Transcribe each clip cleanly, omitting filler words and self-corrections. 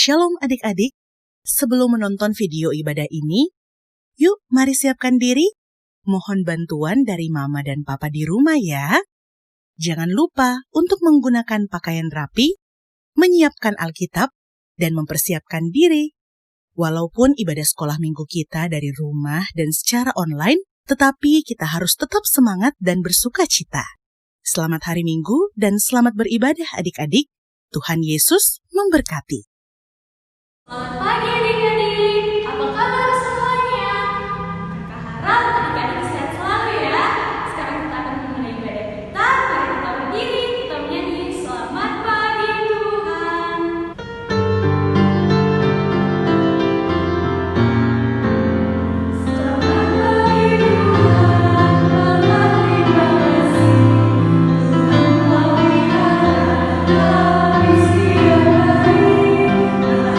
Shalom adik-adik, sebelum menonton video ibadah ini, yuk mari siapkan diri. Mohon bantuan dari mama dan papa di rumah ya. Jangan lupa untuk menggunakan pakaian rapi, menyiapkan Alkitab, dan mempersiapkan diri. Walaupun ibadah sekolah minggu kita dari rumah dan secara online, tetapi kita harus tetap semangat dan bersuka cita. Selamat hari Minggu dan selamat beribadah adik-adik. Tuhan Yesus memberkati. Selamat pagi adik-adik, apa kabar semuanya? Kakak harap adik-adik sehat selalu ya. Sekarang kita akan memulai ibadah kita. Mari kita berdiri, kita menyanyi Selamat Pagi Tuhan. Selamat pagi Tuhan, Bapa terima kasih. Tuhan melawihara kami setiap hari.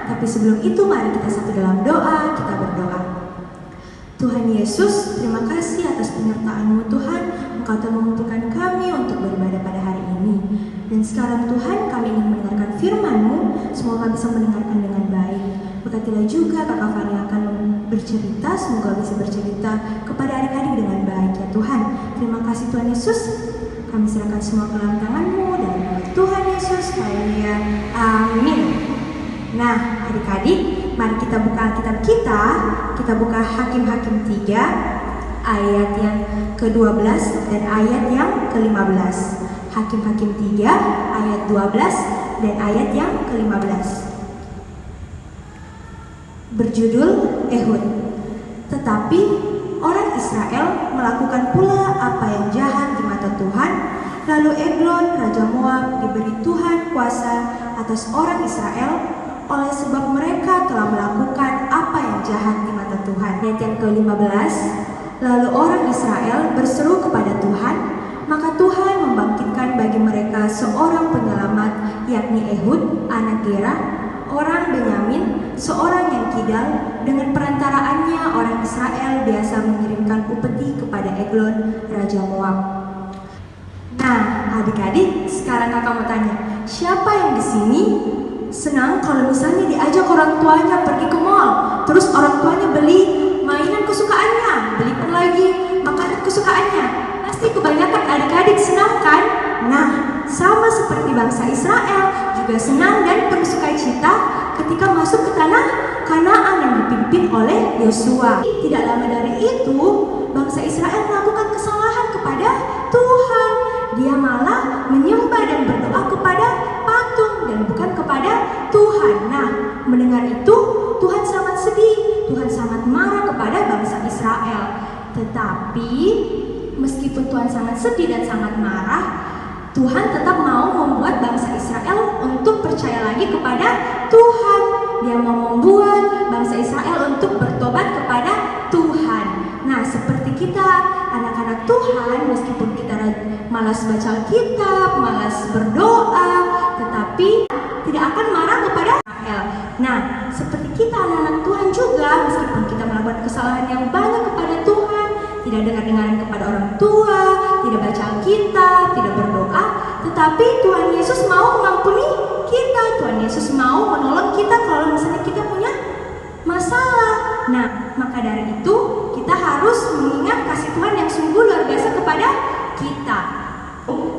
Tapi sebelum itu mari kita satu dalam doa, kita berdoa. Tuhan Yesus, terima kasih atas penyertaan-Mu Tuhan. Engkau telah mengumpulkan kami untuk beribadah pada hari ini. Dan sekarang Tuhan kami ingin mendengarkan firman-Mu, semoga bisa mendengarkan dengan baik. Berkatilah juga Kakak Fani akan bercerita, semoga bisa bercerita kepada adik-adik dengan baik ya Tuhan. Terima kasih Tuhan Yesus. Kami serahkan semua ke dalam tangan-Mu dalam nama Tuhan Yesus. Haleluya. Amin. Nah, adik-adik, mari kita buka Alkitab kita. Kita buka Hakim-Hakim 3, ayat yang ke-12 dan ayat yang ke-15. Hakim-Hakim 3, ayat 12 dan ayat yang ke-15. Berjudul Ehud. Tetapi orang Israel melakukan pula apa yang jahat di mata Tuhan. Lalu Eglon, Raja Moab, diberi Tuhan kuasa atas orang Israel, oleh sebab mereka telah melakukan apa yang jahat di mata Tuhan. Ayat yang ke-15. Lalu orang Israel berseru kepada Tuhan, maka Tuhan membangkitkan bagi mereka seorang penyelamat, yakni Ehud, anak Gera, orang Benyamin, seorang yang kidal. Dengan perantaraannya orang Israel biasa mengirimkan upeti kepada Eglon, Raja Moab. Nah, adik-adik, sekarang kakak mau tanya, siapa yang di sini senang kalau misalnya diajak orang tuanya pergi ke mall, terus orang tuanya beli mainan kesukaannya, belikan lagi makanan kesukaannya? Pasti kebanyakan adik-adik senang kan? Nah, sama seperti bangsa Israel juga senang dan bersukacita ketika masuk ke tanah Kanaan yang dipimpin oleh Yosua. Tidak lama dari itu, bangsa Israel melakukan kesalahan kepada Tuhan. Dia malah menyembah dan berdoa kepada patung dan bukan Tuhan. Nah, mendengar itu Tuhan sangat sedih, Tuhan sangat marah kepada bangsa Israel. Tetapi meskipun Tuhan sangat sedih dan sangat marah, Tuhan tetap mau membuat bangsa Israel untuk percaya lagi kepada Tuhan. Dia mau membuat bangsa Israel untuk bertobat kepada Tuhan. Nah, seperti kita anak-anak Tuhan, meskipun kita malas baca Alkitab, malas berdoa, tetapi tidak akan marah kepada Israel. Nah, seperti kita anak-anak Tuhan juga, meskipun kita melakukan kesalahan yang banyak kepada Tuhan, tidak dengar-dengaran kepada orang tua, tidak baca Alkitab, tidak berdoa, tetapi Tuhan Yesus mau mengampuni kita. Tuhan Yesus mau menolong kita kalau misalnya kita punya masalah. Nah, maka dari itu kita harus mengingat kasih Tuhan yang sungguh luar biasa kepada kita.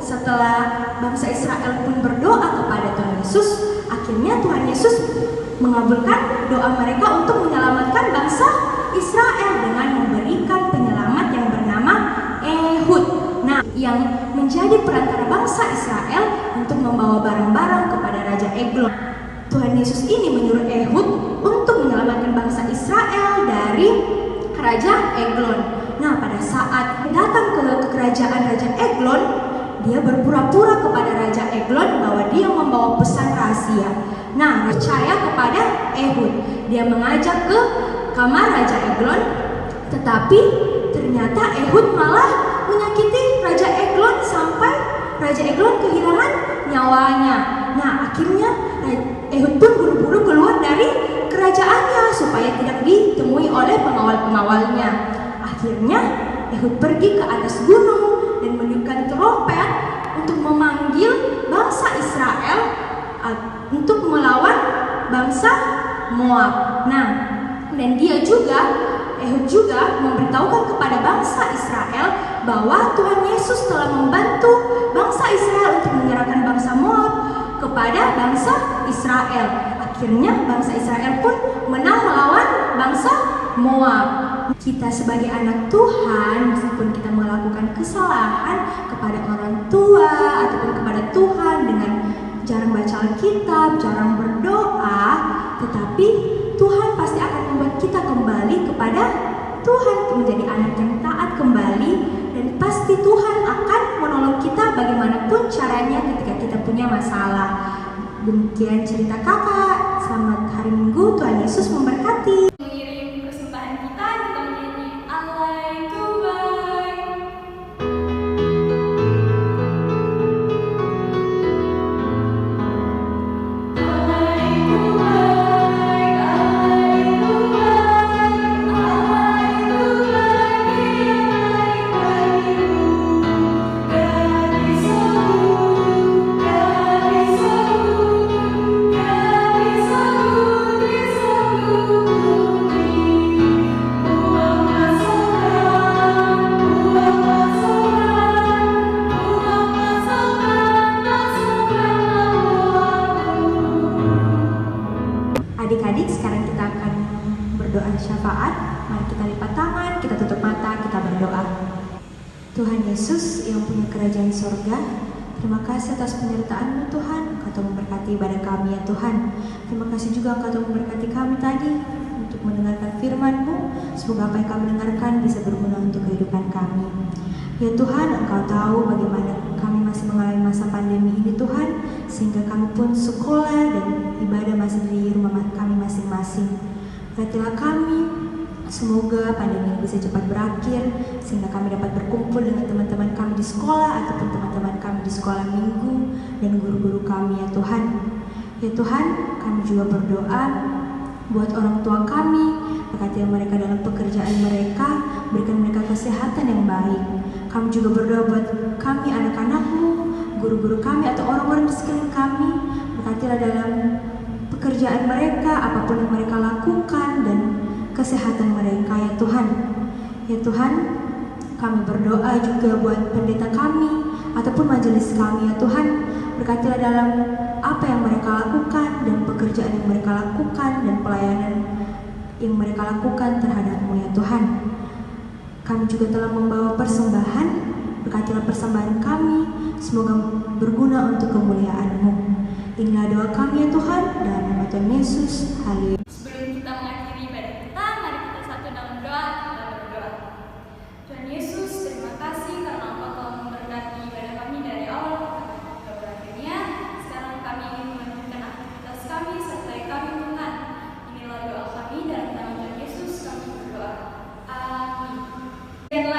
Setelah bangsa Israel pun berdoa kepada Tuhan Yesus, akhirnya Tuhan Yesus mengabulkan doa mereka untuk menyelamatkan bangsa Israel dengan memberikan penyelamat yang bernama Ehud. Nah, yang menjadi perantara bangsa Israel untuk membawa barang-barang kepada Raja Eglon. Tuhan Yesus ini menyuruh Ehud untuk menyelamatkan bangsa Israel dari Raja Eglon. Nah, pada saat datang ke kerajaan Raja Eglon, dia berpura-pura kepada Raja Eglon bahwa dia membawa pesan rahasia. Nah, percaya kepada Ehud. Dia mengajak ke kamar Raja Eglon, tetapi ternyata Ehud malah menyakiti Raja Eglon sampai Raja Eglon kehilangan nyawanya. Nah, akhirnya Ehud pun buru-buru keluar dari kerajaannya supaya tidak ditemui oleh pengawal-pengawalnya. Akhirnya Ehud pergi ke atas gunung dan meniupkan trompet untuk memanggil bangsa Israel untuk melawan bangsa Moab. Nah, dan Ehud juga memberitahukan kepada bangsa Israel bahwa Tuhan Yesus telah membantu bangsa Israel untuk menyerahkan bangsa Moab kepada bangsa Israel. Akhirnya bangsa Israel pun menang melawan bangsa Moab. Kita sebagai anak Tuhan, meskipun kita melakukan kesalahan kepada orang tua ataupun kepada Tuhan dengan jarang baca Alkitab, jarang berdoa, tetapi Tuhan pasti akan membuat kita kembali kepada Tuhan, menjadi anak yang taat kembali, dan pasti Tuhan akan menolong kita bagaimanapun caranya ketika kita punya masalah. Demikian cerita kakak. Selamat hari Minggu, Tuhan Yesus memberkati. Mengirim persembahan kita menyanyi Allah itu baik. Allah itu baik, Allah itu baik, Allah itu baik, Dia baik bagiku. Gadis aku, gadis aku, gadis aku, Adik-adik, sekarang kita akan berdoa syafaat. Mari kita lipat tangan, kita tutup mata, kita berdoa. Tuhan Yesus yang punya kerajaan sorga, terima kasih atas penyertaan-Mu Tuhan. Engkau telah memberkati ibadah kami ya Tuhan. Terima kasih juga Engkau telah memberkati kami tadi untuk mendengarkan firman-Mu. Semoga apa yang kami dengarkan bisa berguna untuk kehidupan kami. Ya Tuhan, Engkau tahu bagaimana kami masih mengalami masa pandemi ini Tuhan, sehingga kami pun sekolah dan ibadah masih di rumah kami masing-masing. Berkatilah kami, semoga pandemi ini bisa cepat berakhir, sehingga kami dapat berkumpul dengan teman-teman kami di sekolah ataupun teman-teman kami di sekolah minggu dan guru-guru kami ya Tuhan. Ya Tuhan, kami juga berdoa buat orang tua kami, berkatilah mereka dalam pekerjaan mereka, berikan mereka kesehatan yang baik. Kami juga berdoa buat kami anak-anak-Mu, guru-guru kami atau orang-orang di sekeliling kami, berkatilah dalam pekerjaan mereka, apapun yang mereka lakukan, dan kesehatan mereka ya Tuhan. Ya Tuhan, kami berdoa juga buat pendeta kami ataupun majelis kami ya Tuhan, berkatilah dalam apa yang mereka lakukan dan pekerjaan yang mereka lakukan dan pelayanan yang mereka lakukan terhadap-Mu ya Tuhan. Kami juga telah membawa persembahan, berkatilah persembahan kami, semoga berguna untuk kemuliaan-Mu. Inilah doa kami ya Tuhan, dalam nama Tuhan Yesus. Haleluya. Sebelum kita mengakhiri ibadah kita, mari kita satu dalam doa, kita berdoa. Tuhan Yesus, terima kasih karena Engkau telah memberkati ibadah kami dari awal hingga berakhirnya. Sekarang kami ingin melanjutkan aktivitas kami, sertai kami Tuhan. Inilah doa kami, dalam nama Tuhan Yesus kami berdoa. Amin. Dan